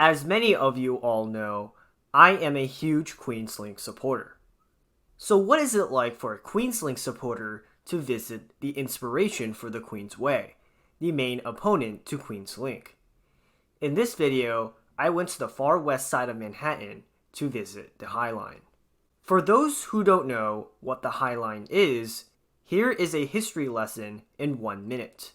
As many of you all know, I am a huge Queenslink supporter. So what is it like for a Queenslink supporter to visit the inspiration for the Queen's Way, the main opponent to Queenslink? In this video, I went to the far west side of Manhattan to visit the High Line. For those who don't know what the High Line is, here is a history lesson in 1 minute.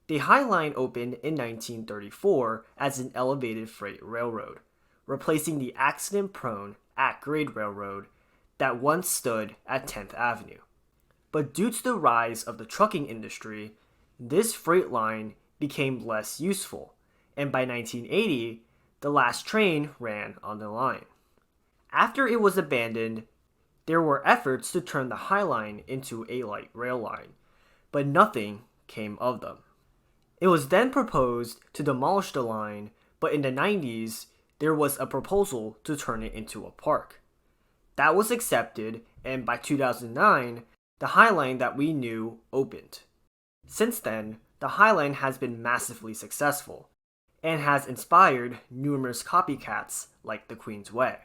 The High Line opened in 1934 as an elevated freight railroad, replacing the accident-prone at-grade railroad that once stood at 10th Avenue. But due to the rise of the trucking industry, this freight line became less useful, and by 1980, the last train ran on the line. After it was abandoned, there were efforts to turn the High Line into a light rail line, but nothing came of them. It was then proposed to demolish the line, but in the 90s, there was a proposal to turn it into a park. That was accepted, and by 2009, the High Line that we knew opened. Since then, the High Line has been massively successful, and has inspired numerous copycats like the Queen's Way.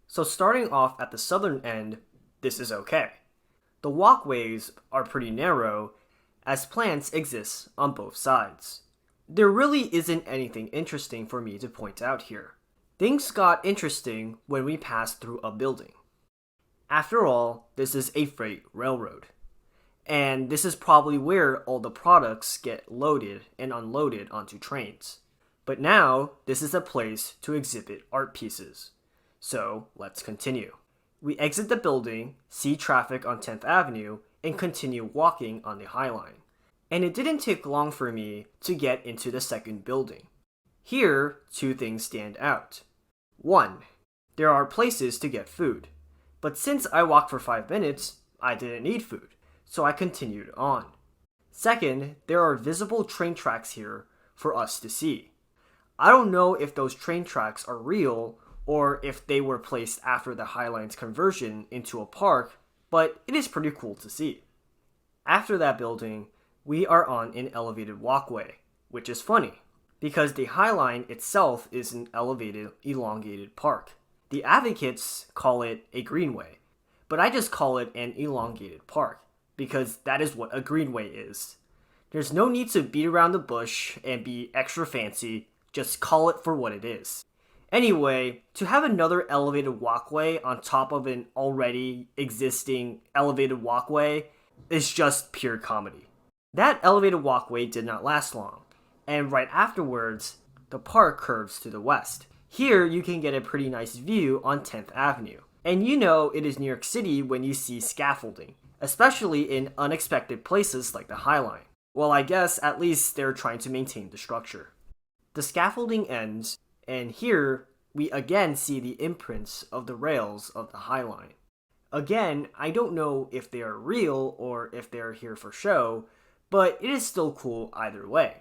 So starting off at the southern end, this is okay. The walkways are pretty narrow, as plants exist on both sides. There really isn't anything interesting for me to point out here. Things got interesting when we passed through a building. After all, this is a freight railroad. And this is probably where all the products get loaded and unloaded onto trains. But now, this is a place to exhibit art pieces. So, let's continue. We exit the building, see traffic on 10th Avenue, and continue walking on the High Line. And it didn't take long for me to get into the second building. Here, two things stand out. One, there are places to get food. But since I walked for 5 minutes, I didn't need food, so I continued on. Second, there are visible train tracks here for us to see. I don't know if those train tracks are real or if they were placed after the High Line's conversion into a park, but it is pretty cool to see. After that building, we are on an elevated walkway, which is funny, because the High Line itself is an elevated, elongated park. The advocates call it a greenway, but I just call it an elongated park, because that is what a greenway is. There's no need to beat around the bush and be extra fancy, just call it for what it is. Anyway, to have another elevated walkway on top of an already existing elevated walkway is just pure comedy. That elevated walkway did not last long, and right afterwards, the park curves to the west. Here, you can get a pretty nice view on 10th Avenue. And you know it is New York City when you see scaffolding, especially in unexpected places like the High Line. Well, I guess at least they're trying to maintain the structure. The scaffolding ends, and here we again see the imprints of the rails of the High Line. Again, I don't know if they are real or if they are here for show, but it is still cool either way.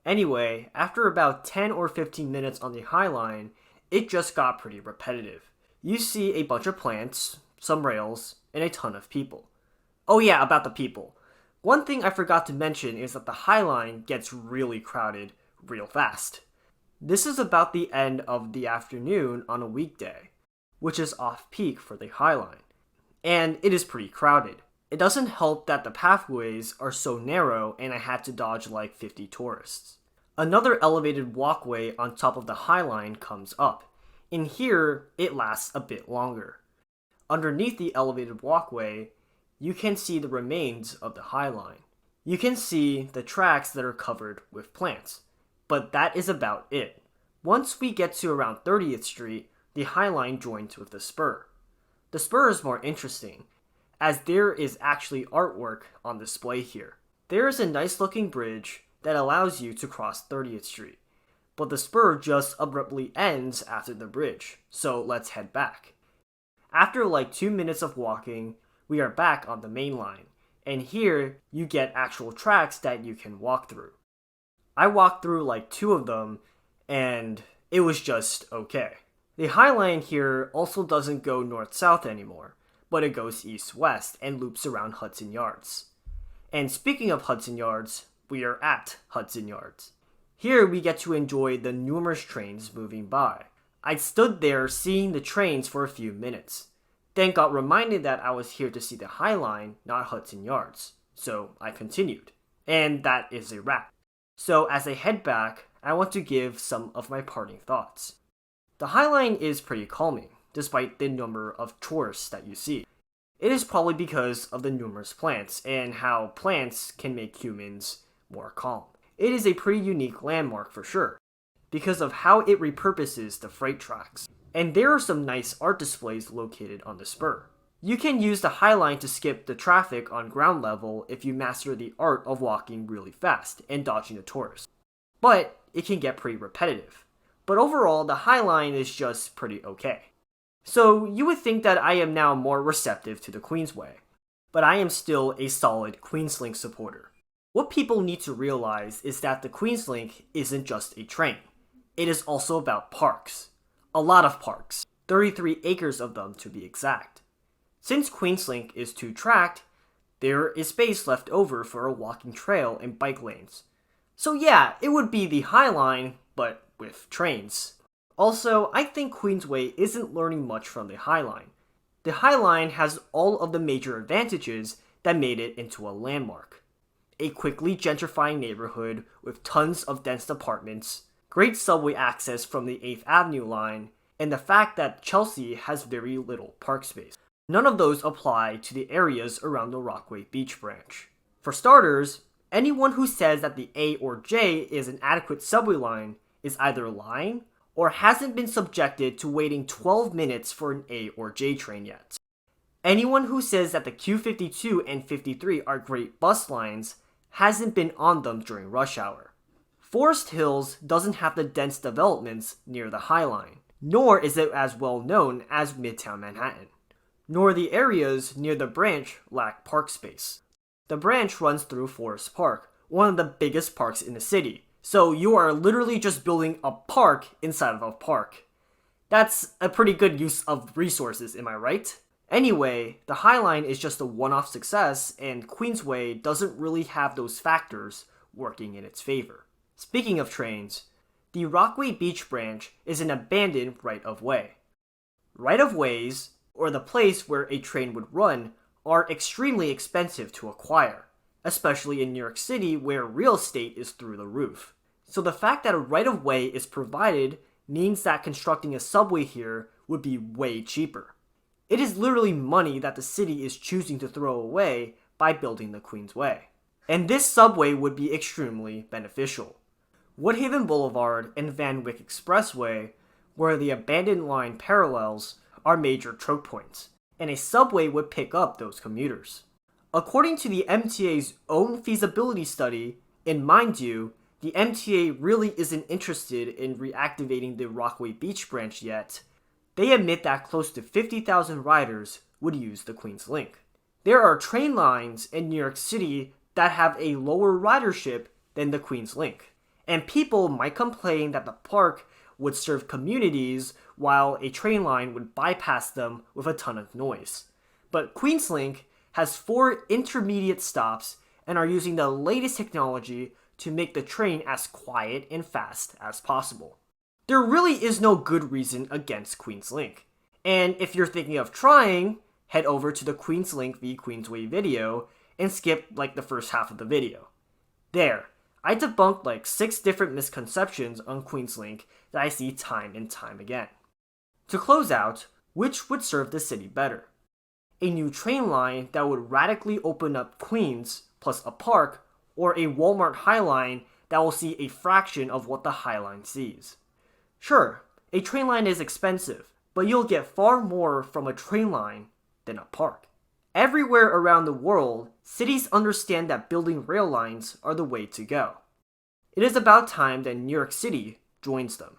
Anyway, after about 10 or 15 minutes on the High Line, it just got pretty repetitive. You see a bunch of plants, some rails, and a ton of people. Oh yeah, about the people. One thing I forgot to mention is that the High Line gets really crowded real fast. This is about the end of the afternoon on a weekday, which is off-peak for the High Line. And it is pretty crowded. It doesn't help that the pathways are so narrow and I had to dodge like 50 tourists. Another elevated walkway on top of the High Line comes up. In here, it lasts a bit longer. Underneath the elevated walkway, you can see the remains of the High Line. You can see the tracks that are covered with plants, but that is about it. Once we get to around 30th Street, the High Line joins with the spur. The spur is more interesting, as there is actually artwork on display here. There is a nice looking bridge that allows you to cross 30th Street, but the spur just abruptly ends after the bridge, so let's head back. After like 2 minutes of walking, we are back on the main line, and here you get actual tracks that you can walk through. I walked through like 2 of them, and it was just okay. The High Line here also doesn't go north-south anymore, but it goes east-west and loops around Hudson Yards. And speaking of Hudson Yards, we are at Hudson Yards. Here we get to enjoy the numerous trains moving by. I stood there seeing the trains for a few minutes, then got reminded that I was here to see the High Line, not Hudson Yards, so I continued. And that is a wrap. So as I head back, I want to give some of my parting thoughts. The High Line is pretty calming, despite the number of tourists that you see. It is probably because of the numerous plants and how plants can make humans more calm. It is a pretty unique landmark for sure, because of how it repurposes the freight tracks. And there are some nice art displays located on the spur. You can use the High Line to skip the traffic on ground level if you master the art of walking really fast and dodging the tourists. But it can get pretty repetitive. But overall, the High Line is just pretty okay. So you would think that I am now more receptive to the Queensway, but I am still a solid Queenslink supporter. What people need to realize is that the Queenslink isn't just a train. It is also about parks. A lot of parks, 33 acres of them to be exact. Since Queenslink is two-tracked, there is space left over for a walking trail and bike lanes. So yeah, it would be the High Line, but with trains. Also, I think Queensway isn't learning much from the High Line. The High Line has all of the major advantages that made it into a landmark. A quickly gentrifying neighborhood with tons of dense apartments, great subway access from the 8th Avenue line, and the fact that Chelsea has very little park space. None of those apply to the areas around the Rockaway Beach branch. For starters, anyone who says that the A or J is an adequate subway line is either lying or hasn't been subjected to waiting 12 minutes for an A or J train yet. Anyone who says that the Q52 and 53 are great bus lines hasn't been on them during rush hour. Forest Hills doesn't have the dense developments near the High Line, nor is it as well known as Midtown Manhattan, nor the areas near the branch lack park space. The branch runs through Forest Park, one of the biggest parks in the city, so you are literally just building a park inside of a park. That's a pretty good use of resources, am I right? Anyway, the High Line is just a one-off success, and Queensway doesn't really have those factors working in its favor. Speaking of trains, the Rockaway Beach branch is an abandoned right-of-way. Right-of-ways, or the place where a train would run, are extremely expensive to acquire, especially in New York City where real estate is through the roof. So the fact that a right-of-way is provided means that constructing a subway here would be way cheaper. It is literally money that the city is choosing to throw away by building the Queensway. And this subway would be extremely beneficial. Woodhaven Boulevard and Van Wyck Expressway, where the abandoned line parallels, are major choke points, and a subway would pick up those commuters. According to the MTA's own feasibility study, and mind you, the MTA really isn't interested in reactivating the Rockaway Beach branch yet, they admit that close to 50,000 riders would use the Queenslink. There are train lines in New York City that have a lower ridership than the Queenslink, and people might complain that the park would serve communities while a train line would bypass them with a ton of noise. But Queenslink has 4 intermediate stops and are using the latest technology to make the train as quiet and fast as possible. There really is no good reason against Queenslink. And if you're thinking of trying, head over to the Queenslink v Queensway video and skip like the first half of the video. There, I debunked like 6 different misconceptions on Queenslink that I see time and time again. To close out, which would serve the city better? A new train line that would radically open up Queens plus a park, or a Walmart High Line that will see a fraction of what the High Line sees. Sure, a train line is expensive, but you'll get far more from a train line than a park. Everywhere around the world, cities understand that building rail lines are the way to go. It is about time that New York City joins them.